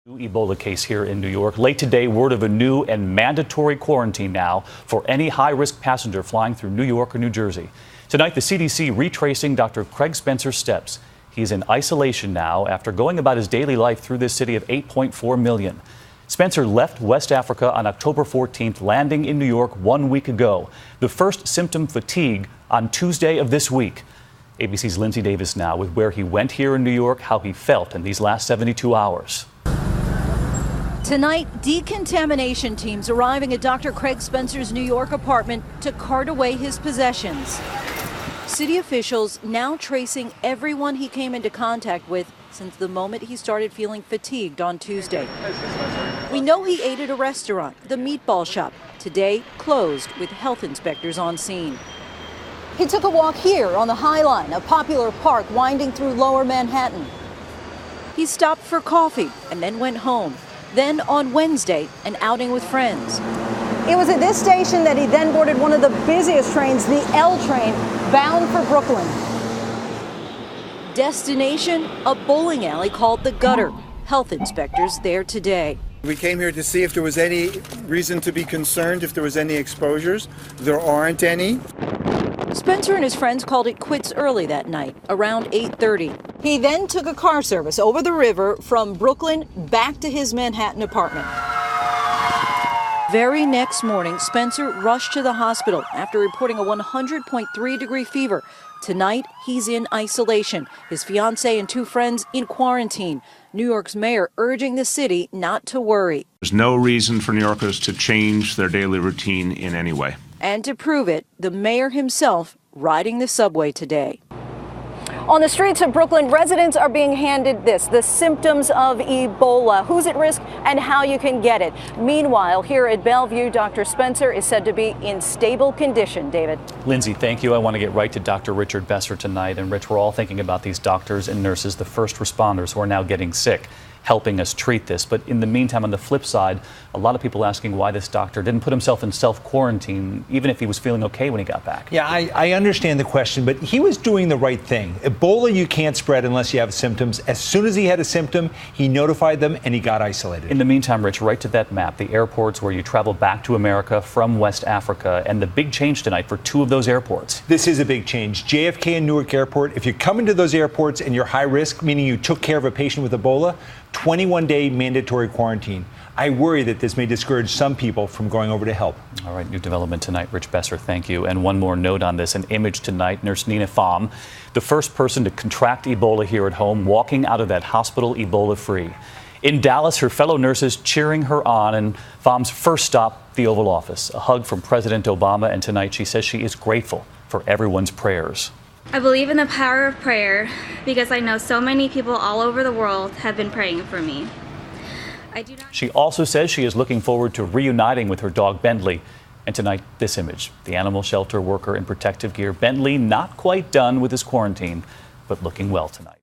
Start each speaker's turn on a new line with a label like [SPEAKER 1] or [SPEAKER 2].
[SPEAKER 1] New Ebola case here in New York. Late today, word of a new and mandatory quarantine now for any high-risk passenger flying through New York or New Jersey. Tonight, the CDC retracing Dr. Craig Spencer's steps. He's in isolation now after going about his daily life through this city of 8.4 million. Spencer left West Africa on October 14th, landing in New York 1 week ago. The first symptom, fatigue, on Tuesday of this week. ABC's Lindsay Davis now with where he went here in New York, how he felt in these last 72 hours.
[SPEAKER 2] Tonight, decontamination teams arriving at Dr. Craig Spencer's New York apartment to cart away his possessions. City officials now tracing everyone he came into contact with since the moment he started feeling fatigued on Tuesday. We know he ate at a restaurant, the Meatball Shop, today closed with health inspectors on scene. He took a walk here on the High Line, a popular park winding through Lower Manhattan. He stopped for coffee and then went home. Then on Wednesday, an outing with friends.
[SPEAKER 3] It was at this station that he then boarded one of the busiest trains, the L train, bound for Brooklyn.
[SPEAKER 2] Destination, a bowling alley called The Gutter. Health inspectors there today.
[SPEAKER 4] We came here to see if there was any reason to be concerned, if there was any exposures. There aren't any.
[SPEAKER 2] Spencer and his friends called it quits early that night, around 8:30. He then took a car service over the river from Brooklyn back to his Manhattan apartment. Very next morning, Spencer rushed to the hospital after reporting a 100.3-degree fever. Tonight, he's in isolation. His fiancée and two friends in quarantine. New York's mayor urging the city not to worry.
[SPEAKER 5] There's no reason for New Yorkers to change their daily routine in any way.
[SPEAKER 2] And to prove it, the mayor himself riding the subway today.
[SPEAKER 3] On the streets of Brooklyn, residents are being handed the symptoms of Ebola, who's at risk and how you can get it. Meanwhile, here at Bellevue, Dr. Spencer is said to be in stable condition. David.
[SPEAKER 1] Lindsay, thank you. I want to get right to Dr. Richard Besser tonight. And Rich, we're all thinking about these doctors and nurses, the first responders who are now getting sick, helping us treat this. But in the meantime, on the flip side, a lot of people asking why this doctor didn't put himself in self-quarantine, even if he was feeling okay when he got back.
[SPEAKER 6] Yeah, I understand the question, but he was doing the right thing. Ebola you can't spread unless you have symptoms. As soon as he had a symptom, he notified them and he got isolated.
[SPEAKER 1] In the meantime, Rich, right to that map, the airports where you travel back to America from West Africa, and the big change tonight for two of those airports.
[SPEAKER 6] This is a big change. JFK and Newark Airport, if you come into those airports and you're high risk, meaning you took care of a patient with Ebola, 21-day mandatory quarantine. I worry that this may discourage some people from going over to help.
[SPEAKER 1] All right, new development tonight. Rich Besser, thank you. And one more note on this, an image tonight. Nurse Nina Pham, the first person to contract Ebola here at home, walking out of that hospital Ebola-free. In Dallas, her fellow nurses cheering her on, and Pham's first stop, the Oval Office. A hug from President Obama, and tonight she says she is grateful for everyone's prayers.
[SPEAKER 7] I believe in the power of prayer because I know so many people all over the world have been praying for me.
[SPEAKER 1] She also says she is looking forward to reuniting with her dog Bentley. And tonight, this image, the animal shelter worker in protective gear. Bentley not quite done with his quarantine, but looking well tonight.